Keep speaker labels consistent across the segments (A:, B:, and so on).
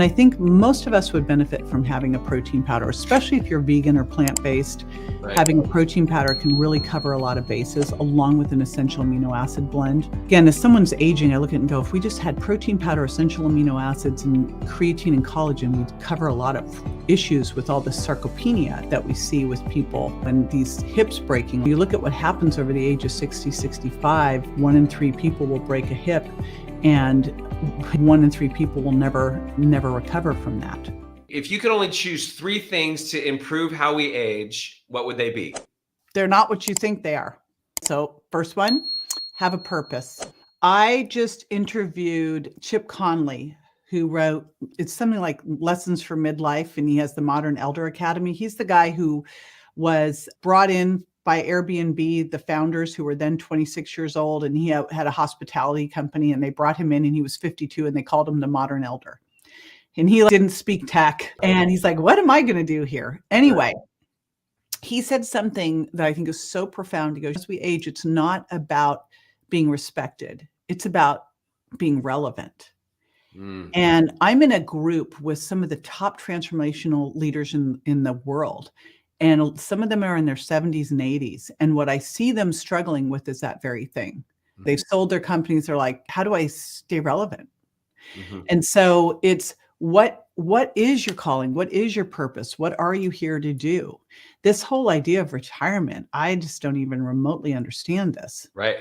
A: And I think most of us would benefit from having a protein powder, especially if you're vegan or plant-based.
B: Right.
A: Having a protein powder can really cover a lot of bases along with an essential amino acid blend. Again, as someone's aging, I look at it and go, if we just had protein powder, essential amino acids, and creatine and collagen, we'd cover a lot of issues with all the sarcopenia that we see with people and these hips breaking. You look at what happens over the age of 60, 65, 1 in 3 people will break a hip, and 1 in 3 people will never recover from that.
B: If you could only choose 3 things to improve how we age, what would they be?
A: They're not what you think they are. So first one, have a purpose. I just interviewed Chip Conley, who wrote, it's something like Lessons for Midlife, and he has the Modern Elder Academy. He's the guy who was brought in by Airbnb, the founders, who were then 26 years old, and he had a hospitality company, and they brought him in and he was 52 and they called him the Modern Elder. And he didn't speak tech. And he's like, what am I going to do here? Anyway, he said something that I think is so profound. He goes, as we age, it's not about being respected. It's about being relevant. And I'm in a group with some of the top transformational leaders in the world. And some of them are in their 70s and 80s. And what I see them struggling with is that very thing. They've sold their companies. They're like, how do I stay relevant? And so it's, what is your calling? What is your purpose? What are you here to do? This whole idea of retirement, I just don't even remotely understand this.
B: Right.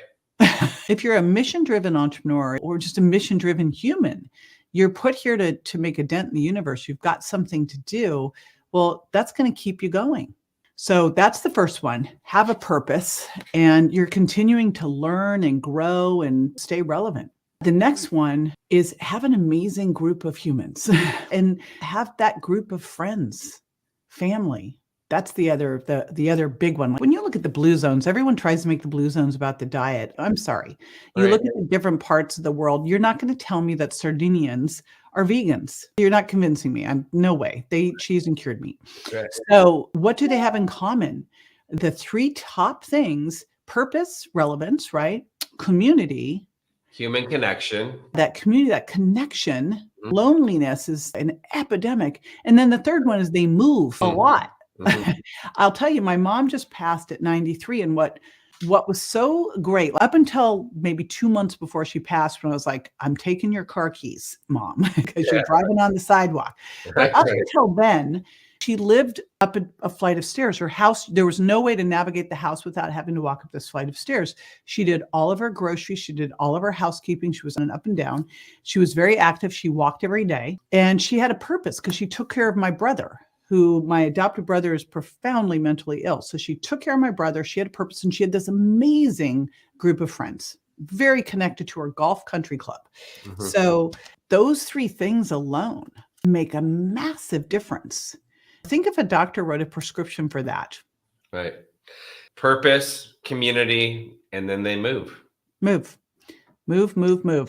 A: If you're a mission-driven entrepreneur or just a mission-driven human, you're put here to make a dent in the universe. You've got something to do. Well, that's going to keep you going. So that's the first one. Have a purpose, and you're continuing to learn and grow and stay relevant. The next one is have an amazing group of humans and have that group of friends, family. That's the other big one. When you look at the blue zones, everyone tries to make the blue zones about the diet. I'm sorry. You look at the different parts of the world, you're not going to tell me that Sardinians are vegans. You're not convincing me. No way. They eat cheese and cured meat.
B: Right.
A: So what do they have in common? The 3 top things: purpose, relevance, right? Community.
B: Human connection.
A: That community, that connection. Loneliness is an epidemic. And then the third one is they move a lot. I'll tell you, my mom just passed at 93. And what was so great, up until maybe 2 months before she passed, when I was like, I'm taking your car keys, Mom, because you're driving on the sidewalk. But up until then, she lived up a flight of stairs. Her house, there was no way to navigate the house without having to walk up this flight of stairs. She did all of her groceries. She did all of her housekeeping. She was on an up and down. She was very active. She walked every day. And she had a purpose because she took care of my brother, who my adopted brother is profoundly mentally ill. So she took care of my brother. She had a purpose, and she had this amazing group of friends, very connected to her golf country club. So those 3 things alone make a massive difference. Think if a doctor wrote a prescription for that.
B: Right. Purpose, community, and then they move.
A: Move.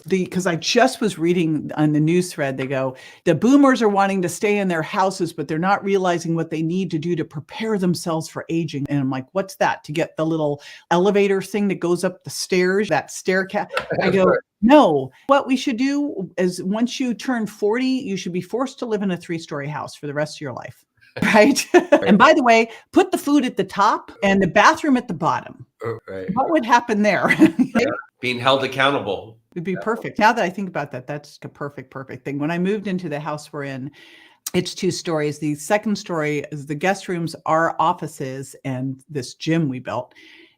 A: Because I just was reading on the news thread, they go, the boomers are wanting to stay in their houses, but they're not realizing what they need to do to prepare themselves for aging. And I'm like, what's that? To get the little elevator thing that goes up the stairs, that stair cat. I go, no, what we should do is once you turn 40, you should be forced to live in a 3-story house for the rest of your life. Right. And by the way, put the food at the top and the bathroom at the bottom. What would happen there?
B: Being held accountable.
A: It'd be perfect. Now that I think about that, that's a perfect thing. When I moved into the house we're in, it's 2 stories. The second story is the guest rooms, our offices, and this gym we built.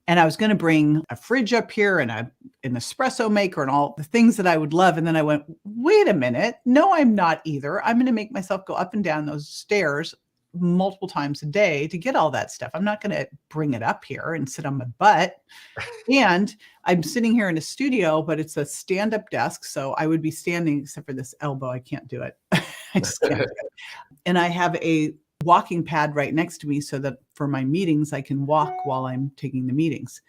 A: And I was going to bring a fridge up here and an espresso maker and all the things that I would love. And then I went, wait a minute. No, I'm not either. I'm going to make myself go up and down those stairs multiple times a day to get all that stuff. I'm not going to bring it up here and sit on my butt. And I'm sitting here in a studio, but it's a stand-up desk. So I would be standing, except for this elbow. I can't do it. I just can't do it. And I have a walking pad right next to me so that for my meetings, I can walk while I'm taking the meetings.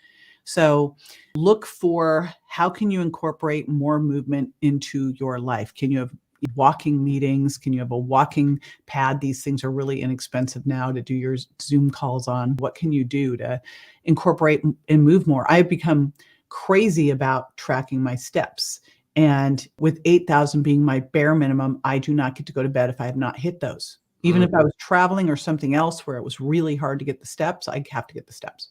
A: So look for how can you incorporate more movement into your life? Can you have walking meetings? Can you have a walking pad? These things are really inexpensive now to do your Zoom calls on. What can you do to incorporate and move more? I've become crazy about tracking my steps. And with 8,000 being my bare minimum, I do not get to go to bed if I have not hit those. Even if I was traveling or something else where it was really hard to get the steps, I have to get the steps.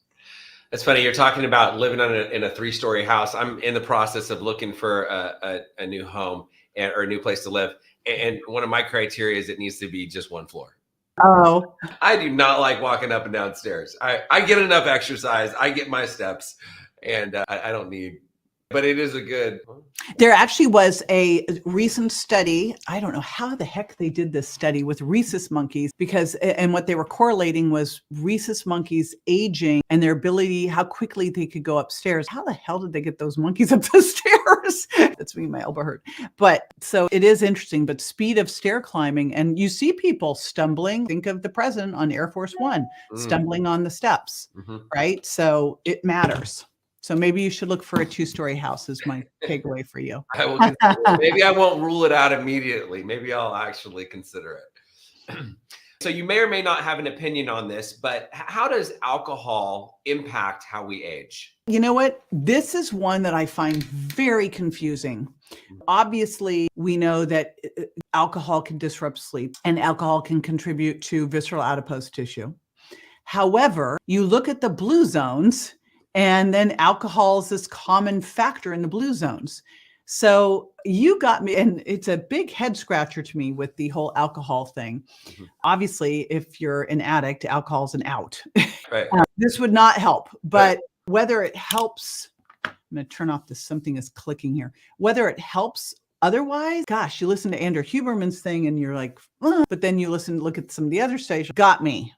B: It's funny. You're talking about living in a 3-story house. I'm in the process of looking for a new home or a new place to live. And one of my criteria is it needs to be just 1 floor.
A: Oh,
B: I do not like walking up and down stairs. I get enough exercise. I get my steps, and I don't need, but it is a good.
A: there actually was a recent study. I don't know how the heck they did this study with rhesus monkeys and what they were correlating was rhesus monkeys aging and their ability, how quickly they could go upstairs. How the hell did they get those monkeys up the stairs? That's me, my elbow hurt. But so it is interesting, but speed of stair climbing, and you see people stumbling. Think of the president on Air Force One, stumbling on the steps, right? So it matters. So maybe you should look for a 2-story house is my takeaway for you.
B: I will consider it. Maybe I won't rule it out immediately. Maybe I'll actually consider it. So you may or may not have an opinion on this, but how does alcohol impact how we age?
A: You know what? This is one that I find very confusing. Obviously, we know that alcohol can disrupt sleep and alcohol can contribute to visceral adipose tissue. However, you look at the blue zones, and then alcohol is this common factor in the blue zones. So you got me, and it's a big head scratcher to me with the whole alcohol thing. Obviously, if you're an addict, alcohol is an out.
B: Right.
A: This would not help, but whether it helps, I'm going to turn off this, something is clicking here. Whether it helps otherwise, gosh, you listen to Andrew Huberman's thing and you're like, but then you look at some of the other stations, got me.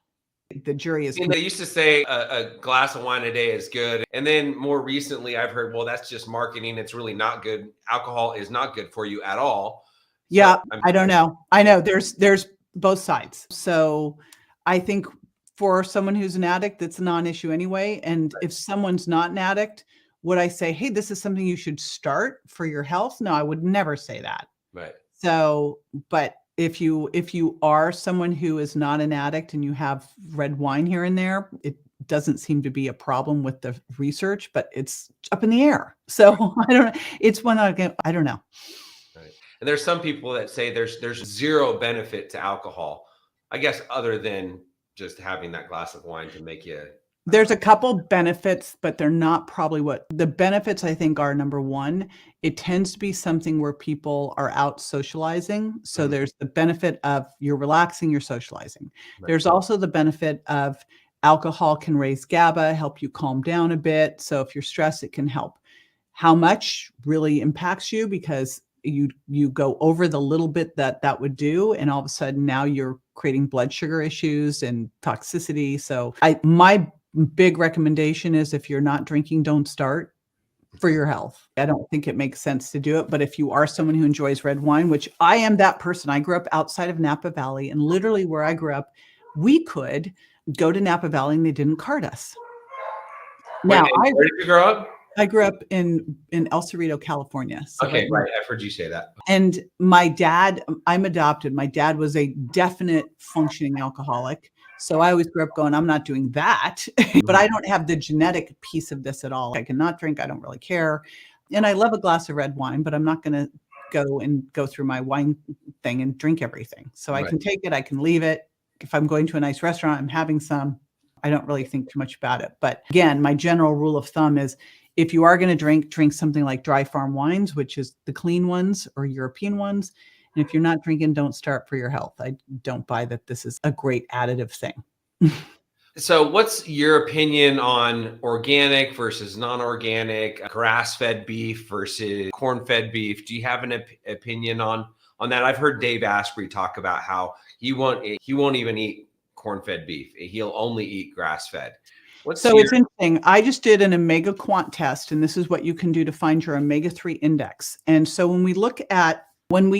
A: The jury is.
B: They used to say a glass of wine a day is good. And then more recently, I've heard, well, that's just marketing. It's really not good. Alcohol is not good for you at all.
A: Yeah, so I don't know. I know there's both sides. So I think for someone who's an addict, that's a non-issue anyway. And if someone's not an addict, would I say, hey, this is something you should start for your health? No, I would never say that.
B: Right.
A: So, but if you are someone who is not an addict and you have red wine here and there, it doesn't seem to be a problem with the research, but it's up in the air. So I don't know. It's one I don't know.
B: Right. And there's some people that say there's zero benefit to alcohol, I guess, other than just having that glass of wine to make you.
A: There's a couple benefits, but they're not probably what the benefits I think are. Number one, it tends to be something where people are out socializing. So there's the benefit of you're relaxing, you're socializing. Right. There's also the benefit of alcohol can raise GABA, help you calm down a bit. So if you're stressed, it can help. How much really impacts you because you go over the little bit that would do, and all of a sudden now you're creating blood sugar issues and toxicity. So my big recommendation is if you're not drinking, don't start for your health. I don't think it makes sense to do it. But if you are someone who enjoys red wine, which I am that person, I grew up outside of Napa Valley, and literally where I grew up, we could go to Napa Valley and they didn't card us.
B: Wait, now, where did you grow up?
A: I grew up in El Cerrito, California. So
B: okay, right. I've heard you say that.
A: And my dad, I'm adopted. My dad was a definite functioning alcoholic. So I always grew up going, I'm not doing that, but I don't have the genetic piece of this at all. I cannot drink. I don't really care. And I love a glass of red wine, but I'm not going to go through my wine thing and drink everything. So I can take it. I can leave it. If I'm going to a nice restaurant, I'm having some. I don't really think too much about it. But again, my general rule of thumb is if you are going to drink something like dry farm wines, which is the clean ones or European ones. And if you're not drinking, don't start for your health. I don't buy that this is a great additive thing.
B: So what's your opinion on organic versus non-organic, grass-fed beef versus corn-fed beef? Do you have an opinion on that? I've heard Dave Asprey talk about how he won't even eat corn-fed beef. He'll only eat grass-fed. It's
A: interesting. I just did an omega quant test, and this is what you can do to find your omega-3 index. And so when we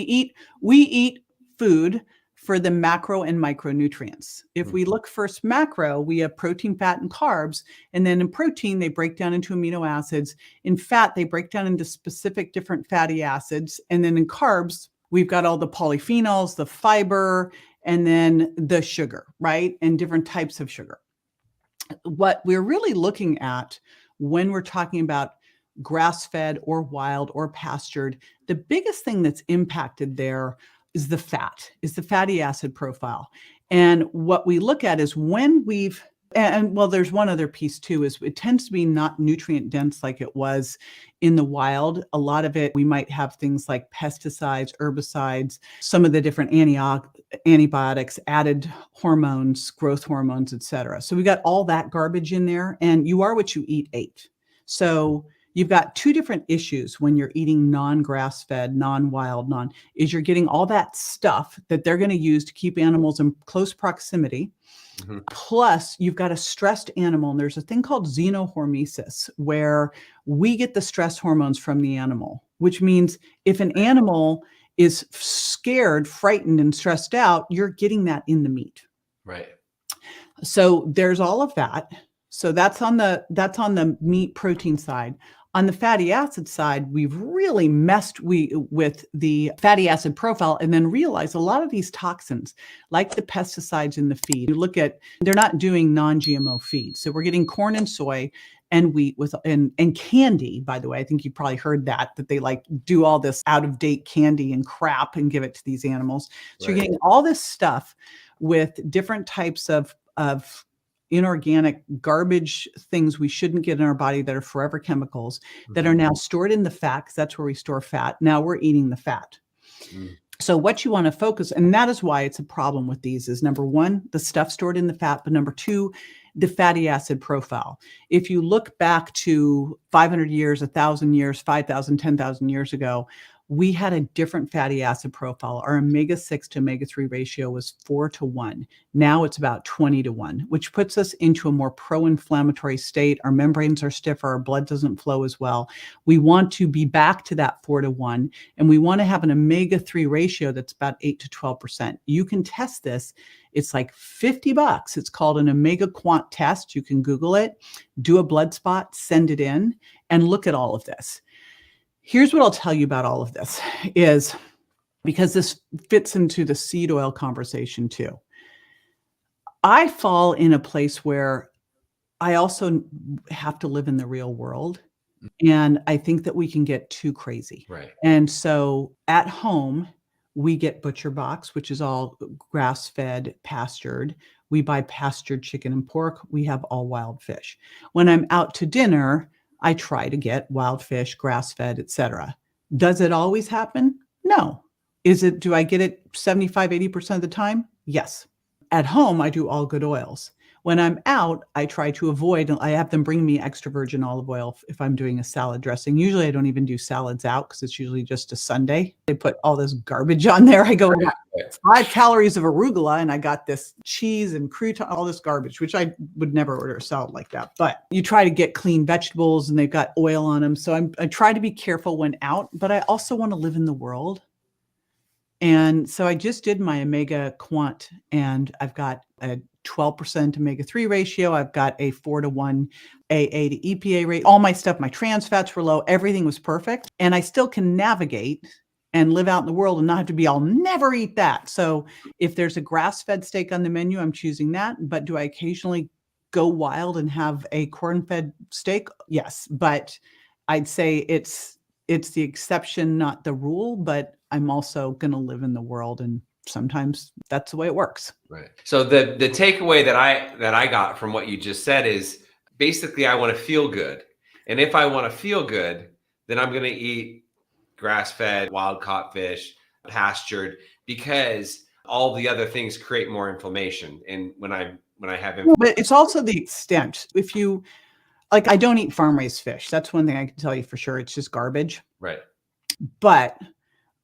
A: eat food for the macro and micronutrients. If we look first macro, we have protein, fat, and carbs. And then in protein, they break down into amino acids. In fat, they break down into specific different fatty acids. And then in carbs, we've got all the polyphenols, the fiber, and then the sugar, right? And different types of sugar. What we're really looking at when we're talking about grass-fed or wild or pastured, the biggest thing that's impacted there is the fatty acid profile. And what we look at is when well, there's one other piece too, is it tends to be not nutrient dense like it was in the wild. A lot of it, we might have things like pesticides, herbicides, some of the different antibiotics, added hormones, growth hormones, etc. So we got all that garbage in there, and you are what you eat ate. So you've got two different issues when you're eating non-grass fed, non-wild, is you're getting all that stuff that they're going to use to keep animals in close proximity. Mm-hmm. Plus, you've got a stressed animal, and there's a thing called xenohormesis, where we get the stress hormones from the animal, which means if an animal is scared, frightened, and stressed out, you're getting that in the meat.
B: Right.
A: So there's all of that. So that's on the meat protein side. On the fatty acid side, we've really messed with the fatty acid profile, and then realized a lot of these toxins, like the pesticides in the feed, you look at, they're not doing non-GMO feed. So we're getting corn and soy and wheat and candy, by the way. I think you probably heard that they like do all this out-of-date candy and crap and give it to these animals. So You're getting all this stuff with different types of inorganic garbage things we shouldn't get in our body that are forever chemicals that are now stored in the fat, because that's where we store fat. Now we're eating the fat. So what you want to focus, and that is why it's a problem with these, is number one, the stuff stored in the fat, but number two, the fatty acid profile. If you look back to 500 years, 1,000 years, 5,000, 10,000 years ago, we had a different fatty acid profile. Our omega-6 to omega-3 ratio was 4:1. Now it's about 20:1, which puts us into a more pro-inflammatory state. Our membranes are stiffer, our blood doesn't flow as well. We want to be back to that 4:1, and we want to have an omega-3 ratio that's about 8 to 12%. You can test this. It's like $50. It's called an omega quant test. You can Google it, do a blood spot, send it in, and look at all of this. Here's what I'll tell you about all of this, is because this fits into the seed oil conversation too. I fall in a place where I also have to live in the real world. And I think that we can get too crazy.
B: Right.
A: And so at home, we get Butcher Box, which is all grass-fed, pastured. We buy pastured chicken and pork. We have all wild fish. When I'm out to dinner, I try to get wild fish, grass-fed, etc. Does it always happen? No. Do I get it 75, 80% of the time? Yes. At home, I do all good oils. When I'm out, I try to avoid, I have them bring me extra virgin olive oil if I'm doing a salad dressing. Usually I don't even do salads out because it's usually just a Sunday. They put all this garbage on there. I go, 5 calories of arugula, and I got this cheese and crouton, all this garbage, which I would never order a salad like that. But you try to get clean vegetables and they've got oil on them. So I try to be careful when out, but I also want to live in the world. And so I just did my omega quant, and I've got a 12% omega-3 ratio. I've got a 4:1 AA to EPA rate. All my stuff, my trans fats were low. Everything was perfect. And I still can navigate and live out in the world and not have to be, I'll never eat that. So if there's a grass-fed steak on the menu, I'm choosing that. But do I occasionally go wild and have a corn-fed steak? Yes. But I'd say it's the exception, not the rule. But I'm also going to live in the world, and sometimes that's the way it works.
B: Right. So the takeaway that I got from what you just said is basically I want to feel good. And if I want to feel good, then I'm going to eat grass-fed, wild-caught fish, pastured, because all the other things create more inflammation. And when I have inflammation.
A: But it's also the extent. If you, like, I don't eat farm-raised fish. That's one thing I can tell you for sure. It's just garbage.
B: Right.
A: But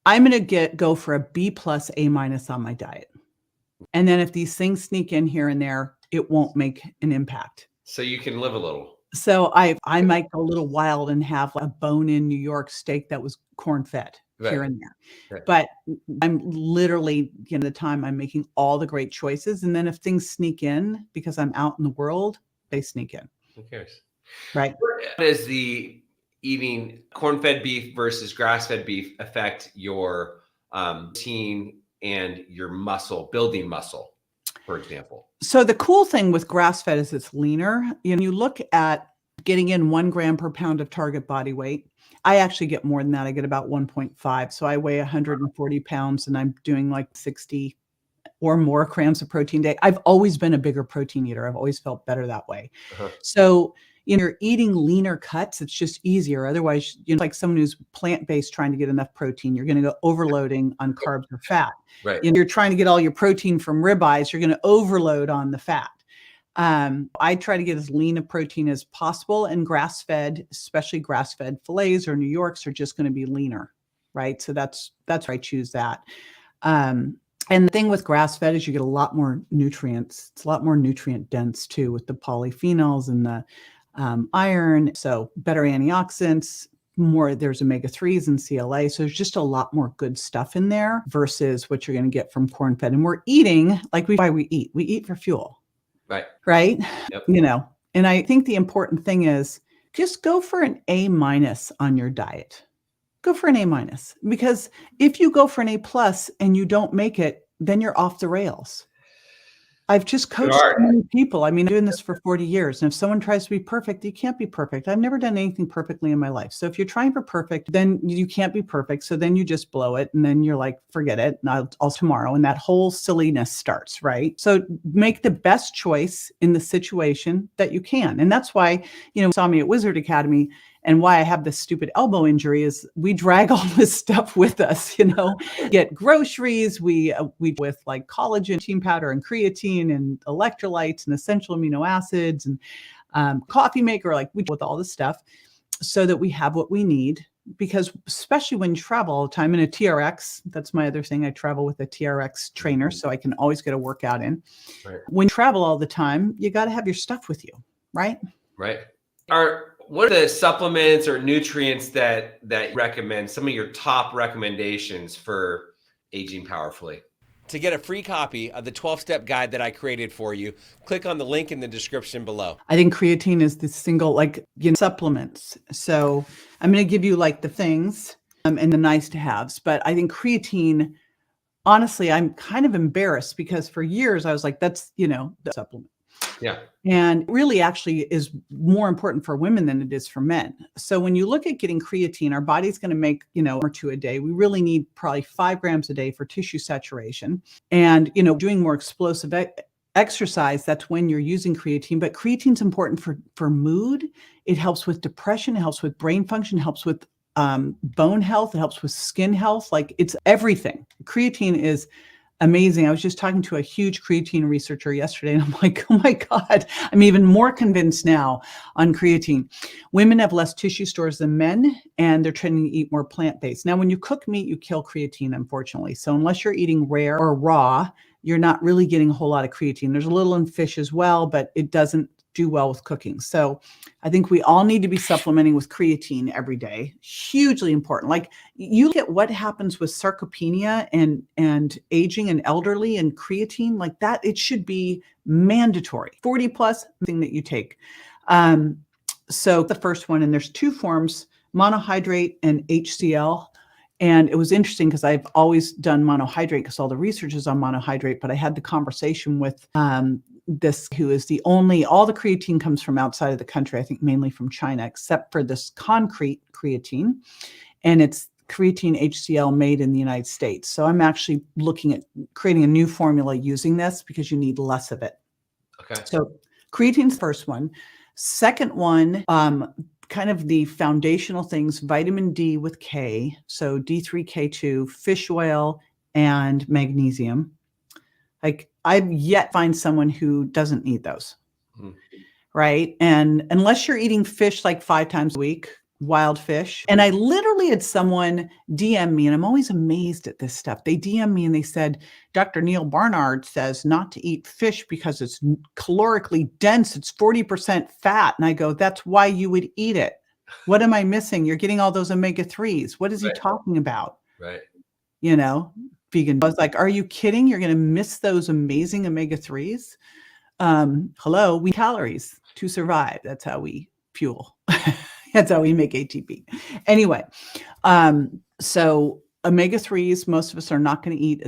A: I'm going to go for a B+, A- on my diet. And then if these things sneak in here and there, it won't make an impact.
B: So you can live a little.
A: So I might go a little wild and have a bone-in New York steak that was corn-fed here and there. Right. But I'm literally, the time I'm making all the great choices. And then if things sneak in because I'm out in the world, they sneak in.
B: Who cares?
A: Right.
B: How does the eating corn-fed beef versus grass-fed beef affect your protein and your building muscle, for example?
A: So the cool thing with grass-fed is it's leaner. You look at getting in 1 gram per pound of target body weight. I actually get more than that. I get about 1.5. So I weigh 140 pounds and I'm doing like 60 or more grams of protein a day. I've always been a bigger protein eater. I've always felt better that way.
B: Uh-huh.
A: So you're eating leaner cuts, it's just easier. Otherwise, like someone who's plant-based trying to get enough protein, you're going to go overloading on carbs or fat.
B: Right.
A: You're trying to get all your protein from ribeyes, you're going to overload on the fat. I try to get as lean a protein as possible, and grass-fed, especially grass-fed fillets or New Yorks, are just going to be leaner, right? So that's why I choose that. And the thing with grass-fed is you get a lot more nutrients. It's a lot more nutrient dense too, with the polyphenols and the iron. So better antioxidants, more, there's omega-3s and CLA. So there's just a lot more good stuff in there versus what you're going to get from corn-fed. And we're eating like why we eat. We eat for fuel.
B: Right.
A: Right.
B: Yep.
A: And I think the important thing is just go for an A- on your diet. Go for an A-, because if you go for an A+ and you don't make it, then you're off the rails. I've just coached so many people. I mean, I'm doing this for 40 years. And if someone tries to be perfect, you can't be perfect. I've never done anything perfectly in my life. So if you're trying for perfect, then you can't be perfect. So then you just blow it. And then you're like, forget it. And I'll tomorrow. And that whole silliness starts, right? So make the best choice in the situation that you can. And that's why, saw me at Wizard Academy. And why I have this stupid elbow injury is we drag all this stuff with us, get groceries. We with like collagen, protein powder and creatine and electrolytes and essential amino acids and coffee maker, like we with all this stuff so that we have what we need. Because especially when you travel all the time in a TRX, that's my other thing. I travel with a TRX trainer, so I can always get a workout in.
B: Right.
A: When you travel all the time, you got to have your stuff with you, right?
B: Right. What are the supplements or nutrients that you recommend? Some of your top recommendations for aging powerfully. To get a free copy of the 12-step guide that I created for you, click on the link in the description below.
A: I think creatine is the single, supplements. So I'm going to give you the things and the nice to haves, but I think creatine, honestly, I'm kind of embarrassed because for years I was like, that's, the supplement.
B: Yeah.
A: And really actually is more important for women than it is for men. So when you look at getting creatine, our body's going to make, or 2 a day. We really need probably 5 grams a day for tissue saturation. And, doing more explosive exercise, that's when you're using creatine. But creatine's important for mood. It helps with depression. It helps with brain function. It helps with bone health. It helps with skin health. It's everything. Creatine is amazing. I was just talking to a huge creatine researcher yesterday, and I'm like, oh my God, I'm even more convinced now on creatine. Women have less tissue stores than men, and they're trying to eat more plant-based. Now, when you cook meat, you kill creatine, unfortunately. So unless you're eating rare or raw, you're not really getting a whole lot of creatine. There's a little in fish as well, but it doesn't do well with cooking. So I think we all need to be supplementing with creatine every day. Hugely important. You look at what happens with sarcopenia and aging and elderly and creatine, that it should be mandatory. 40 plus thing that you take. So the first one, and there's 2 forms, monohydrate and HCl. And it was interesting because I've always done monohydrate because all the research is on monohydrate, but I had the conversation with this who is all the creatine comes from outside of the country, I think mainly from China, except for this concrete creatine. And it's creatine HCl made in the United States. So I'm actually looking at creating a new formula using this because you need less of it.
B: Okay.
A: So creatine's the first one. Second one, kind of the foundational things, vitamin D with K, so D3, K2, fish oil, and magnesium. I've yet find someone who doesn't need those, right? And unless you're eating fish 5 times a week, wild fish. And I literally had someone DM me, and I'm always amazed at this stuff. They DM me and they said, Dr. Neil Barnard says not to eat fish because it's calorically dense. It's 40% fat. And I go, that's why you would eat it. What am I missing? You're getting all those omega-3s. What is he talking about?
B: Right.
A: Vegan. I was like, are you kidding? You're going to miss those amazing omega-3s? Hello, we need calories to survive. That's how we fuel. That's how we make ATP. Anyway, so Omega-3s, most of us are not going to eat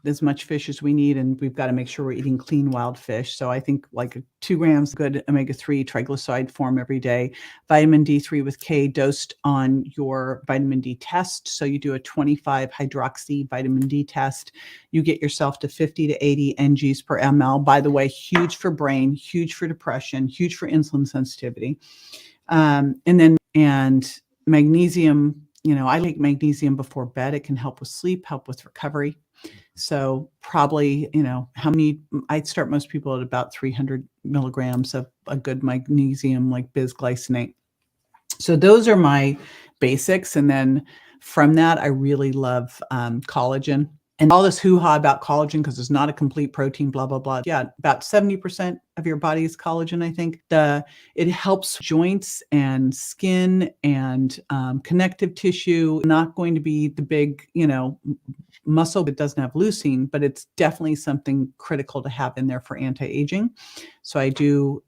A: as much fish as we need, and we've got to make sure we're eating clean wild fish. So I think like 2 grams good omega-3 triglyceride form every day. Vitamin D3 with K dosed on your vitamin D test. So you do a 25 hydroxy vitamin D test. You get yourself to 50 to 80 NGs per ml. By the way, huge for brain, huge for depression, huge for insulin sensitivity. And magnesium. I take magnesium before bed. It can help with sleep, help with recovery. So probably, I'd start most people at about 300 milligrams of a good magnesium, like bisglycinate. So those are my basics. And then from that, I really love collagen. And all this hoo-ha about collagen, because it's not a complete protein, blah, blah, blah. Yeah, about 70% of your body is collagen, I think. It helps joints and skin and connective tissue. Not going to be the big, muscle that doesn't have leucine, but it's definitely something critical to have in there for anti-aging. So I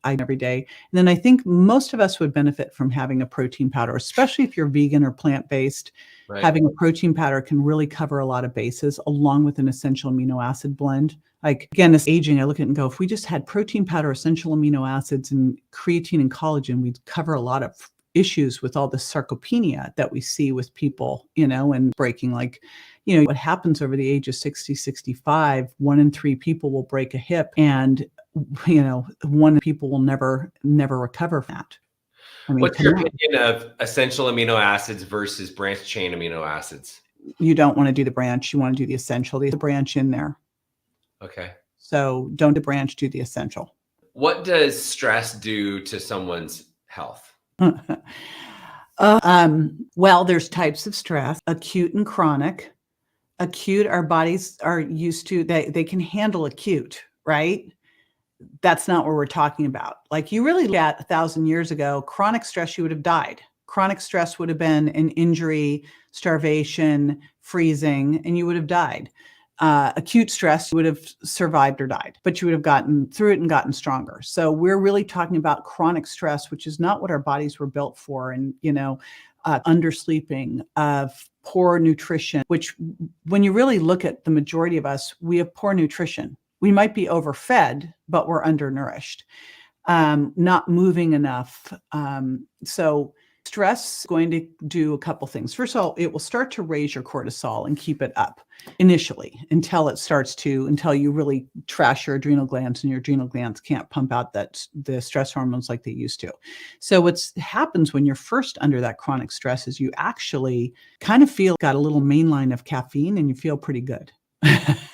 A: every day. And then I think most of us would benefit from having a protein powder, especially if you're vegan or plant-based.
B: Right.
A: Having a protein powder can really cover a lot of bases, along with an essential amino acid blend. Like, again, this aging, I look at it and go, if we just had protein powder, essential amino acids, and creatine and collagen, we'd cover a lot of issues with all the sarcopenia that we see with people, and breaking, like, what happens over the age of 60, 65, 1 in 3 people will break a hip, and, 1 people will never recover from that.
B: What's your opinion of essential amino acids versus branched chain amino acids?
A: You don't want to do the branch. You want to do the essential. There's a branch in there.
B: Okay.
A: So don't do branch, do the essential.
B: What does stress do to someone's health?
A: Well, there's types of stress, acute and chronic. Acute, our bodies are used to, they can handle acute, right? That's not what we're talking about. Like, you really look at 1,000 years ago, chronic stress, you would have died. Chronic stress would have been an injury, starvation, freezing, and you would have died. Acute stress, you would have survived or died, but you would have gotten through it and gotten stronger. So we're really talking about chronic stress, which is not what our bodies were built for. And, undersleeping, of poor nutrition, which, when you really look at the majority of us, we have poor nutrition. We might be overfed, but we're undernourished, not moving enough. So stress is going to do a couple things. First of all, it will start to raise your cortisol and keep it up initially until you really trash your adrenal glands, and your adrenal glands can't pump out the stress hormones like they used to. So what happens when you're first under that chronic stress is you actually kind of got a little mainline of caffeine, and you feel pretty good.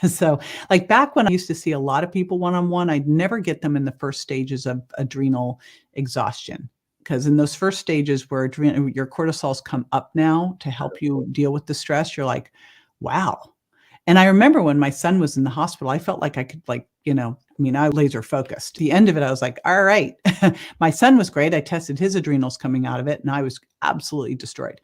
A: So, like, back when I used to see a lot of people one-on-one, I'd never get them in the first stages of adrenal exhaustion. Because in those first stages where your cortisols come up now to help you deal with the stress, you're like, wow. And I remember when my son was in the hospital, I felt like I could, I laser focused. At the end of it, I was like, all right. My son was great. I tested his adrenals coming out of it, and I was absolutely destroyed.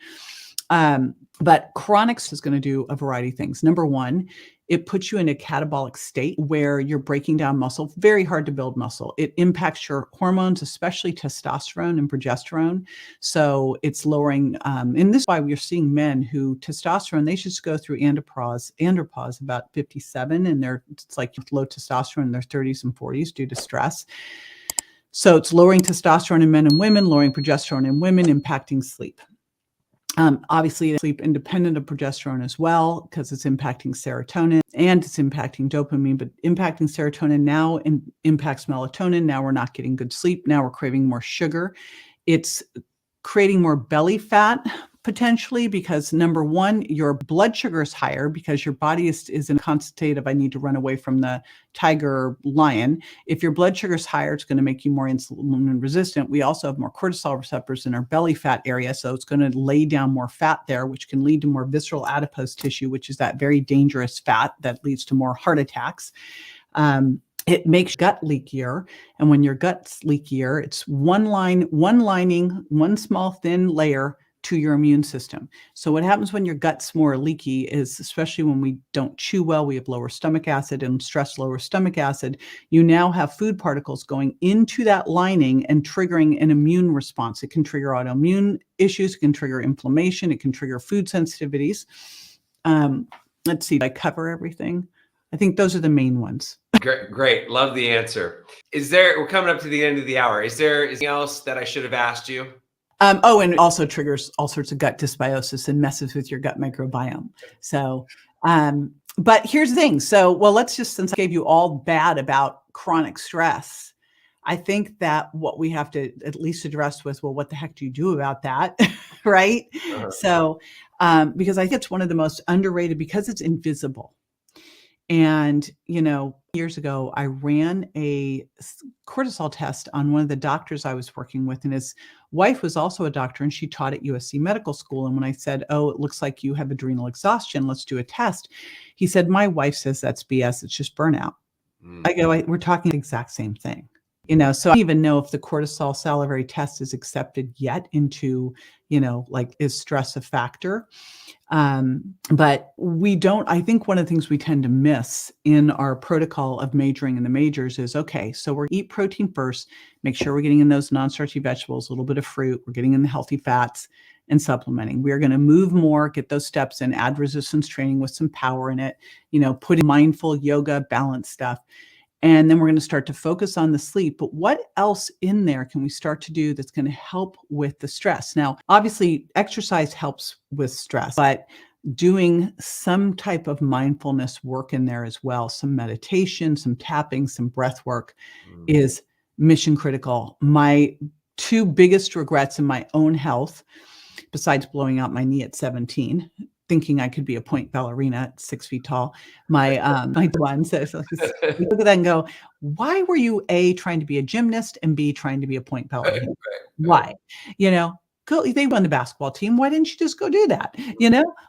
A: But chronic is going to do a variety of things. Number one, it puts you in a catabolic state where you're breaking down muscle. Very hard to build muscle. It impacts your hormones, especially testosterone and progesterone. So it's lowering, and this is why we're seeing men who testosterone, they should go through andropause about 57, and it's like low testosterone in their 30s and 40s due to stress. So it's lowering testosterone in men and women, lowering progesterone in women, impacting sleep. Obviously, sleep independent of progesterone as well, because it's impacting serotonin and it's impacting dopamine, but impacting serotonin now impacts melatonin. Now we're not getting good sleep. Now we're craving more sugar. It's creating more belly fat, potentially, because number one, your blood sugar is higher because your body is in a constant state of, I need to run away from the tiger or lion. If your blood sugar is higher, it's going to make you more insulin resistant. We also have more cortisol receptors in our belly fat area. So it's going to lay down more fat there, which can lead to more visceral adipose tissue, which is that very dangerous fat that leads to more heart attacks. It makes gut leakier. And when your gut's leakier, it's one lining, one small thin layer to your immune system. So what happens when your gut's more leaky is, especially when we don't chew well, we have lower stomach acid, and stress lowers stomach acid. You now have food particles going into that lining and triggering an immune response. It can trigger autoimmune issues, it can trigger inflammation, it can trigger food sensitivities. Let's see, did I cover everything? I think those are the main ones.
B: Great. Love the answer. We're coming up to the end of the hour. Is there anything else that I should have asked you?
A: And it also triggers all sorts of gut dysbiosis and messes with your gut microbiome. So, but here's the thing. So, let's just, since I gave you all bad about chronic stress, I think that what we have to at least address was, what the heck do you do about that? Right? So, because I think it's one of the most underrated because it's invisible. And, years ago, I ran a cortisol test on one of the doctors I was working with, and his wife was also a doctor, and she taught at USC Medical School. And when I said, "Oh, it looks like you have adrenal exhaustion, let's do a test," he said, "My wife says that's BS. It's just burnout." I go, "We're talking the exact same thing." So I don't even know if the cortisol salivary test is accepted yet into, is stress a factor? But we don't, I think one of the things we tend to miss in our protocol of majoring in the majors is, okay, so we're eat protein first, make sure we're getting in those non-starchy vegetables, a little bit of fruit, we're getting in the healthy fats and supplementing. We're going to move more, get those steps in, add resistance training with some power in it, put in mindful yoga, balance stuff. And then we're going to start to focus on the sleep. But what else in there can we start to do that's going to help with the stress? Now, obviously, exercise helps with stress, but doing some type of mindfulness work in there as well, some meditation, some tapping, some breath work is mission critical. My two biggest regrets in my own health, besides blowing out my knee at 17, thinking I could be a point ballerina at 6 feet tall. My one says, look at that and go, why were you A, trying to be a gymnast, and B, trying to be a point ballerina? Why? Go, they won the basketball team. Why didn't you just go do that?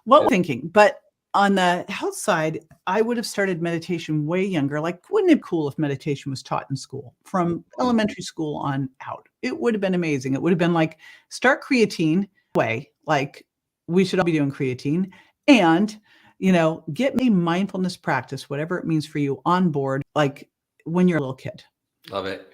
A: What we're thinking. But on the health side, I would have started meditation way younger. Like, wouldn't it be cool if meditation was taught in school from elementary school on out? It would have been amazing. It would have been like, start creatine way, like, we should all be doing creatine, and, get me mindfulness practice, whatever it means for you, on board, like when you're a little kid.
B: Love it.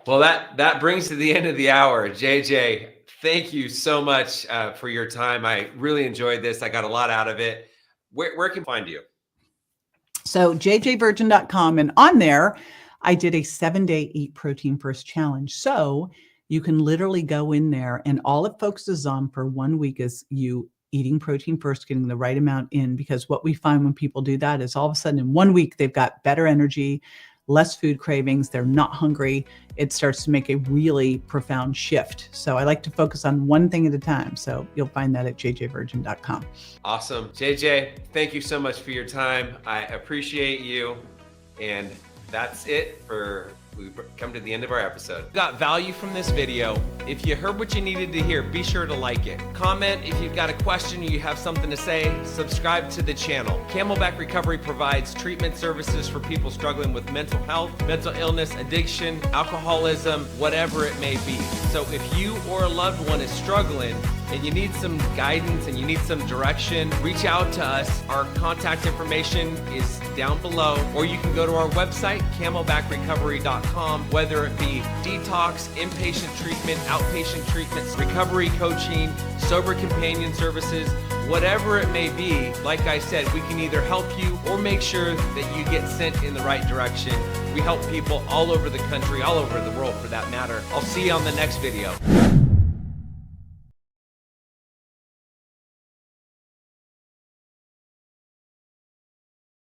B: Well, that brings to the end of the hour. JJ, thank you so much for your time. I really enjoyed this. I got a lot out of it. Where can I find you?
A: So jjvirgin.com, and on there, I did a 7-day Eat Protein First challenge. So you can literally go in there, and all it focuses on for 1 week is you eating protein first, getting the right amount in, because what we find when people do that is all of a sudden in 1 week, they've got better energy, less food cravings, they're not hungry. It starts to make a really profound shift. So I like to focus on one thing at a time. So you'll find that at jjvirgin.com.
B: Awesome. JJ, thank you so much for your time. I appreciate you. And that's it we've come to the end of our episode. Got value from this video. If you heard what you needed to hear, be sure to like it. Comment if you've got a question or you have something to say. Subscribe to the channel. Camelback Recovery provides treatment services for people struggling with mental health, mental illness, addiction, alcoholism, whatever it may be. So if you or a loved one is struggling and you need some guidance and you need some direction, reach out to us. Our contact information is down below, or you can go to our website, camelbackrecovery.com, whether it be detox, inpatient treatment, outpatient treatments, recovery coaching, sober companion services, whatever it may be. Like I said, we can either help you or make sure that you get sent in the right direction. We help people all over the country, all over the world for that matter. I'll see you on the next video.